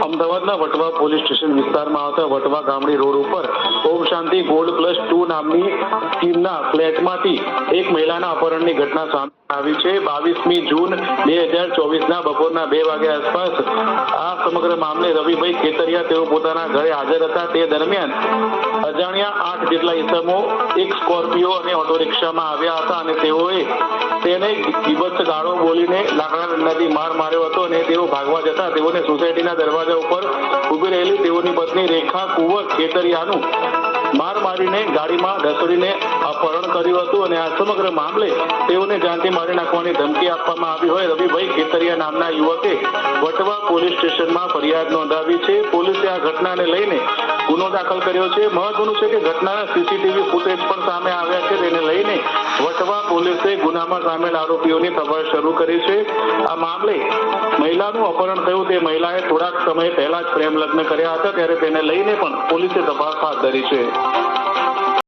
અમદાવાદના Vatva police station વિસ્તારમાં આવતા વટવા ગામડી રોડ ઉપર ઓમ શાંતિ ગોલ્ડ પ્લસ 2 નામની ટીમના ફ્લેટમાંથી એક મહિલાના અપહરણની ઘટના સામે આવી છે। 22મી જૂન 2024ના બપોરના 2 વાગ્યા આસપાસ આ સમગ્ર મામલે રવિભાઈ ખેતરિયા તેઓ પોતાના ઘરે હાજર હતા। તે દરમિયાન અજાણ્યા 8 જેટલા ઇસમો એક સ્કોર્પિયો અને ઓટો રિક્ષામાં આવ્યા હતા અને તેઓએ તેને બીભત્સ ગાળો બોલીને લાકડા ડંડાથી માર માર્યો હતો અને તેઓ ભાગવા જતા તેઓને સોસાયટીના દરવાજા ઉપર ઉભી રહેલી તેઓની પત્ની રેખા કુંવર ખેતરિયાનું માર મારીને ગાડીમાં ઢસડીને અપહરણ કર્યું હતું અને આ સમગ્ર મામલે તેઓને જાનથી મારી નાખવાની ધમકી આપવામાં આવી હોય રવિભાઈ ખેતરિયા નામના યુવકે વટવા પોલીસ સ્ટેશનમાં ફરિયાદ નોંધાવી છે। પોલીસે આ ઘટનાને લઈને ગુનો દાખલ કર્યો છે। મહત્વનું છે કે ઘટનાના સીસીટીવી ફૂટેજ પણ સામે આવ્યા છે, તેને લઈને વટવા પોલીસે ગુનામાં સામેલ આરોપીઓની તપાસ શરૂ કરી છે। આ મામલે મહિલાનું અપહરણ થયું તે મહિલાએ થોડાક સમય પહેલા જ પ્રેમ લગ્ન કર્યા હતા, ત્યારે તેને લઈને પણ પોલીસે તપાસ હાથ ધરી છે।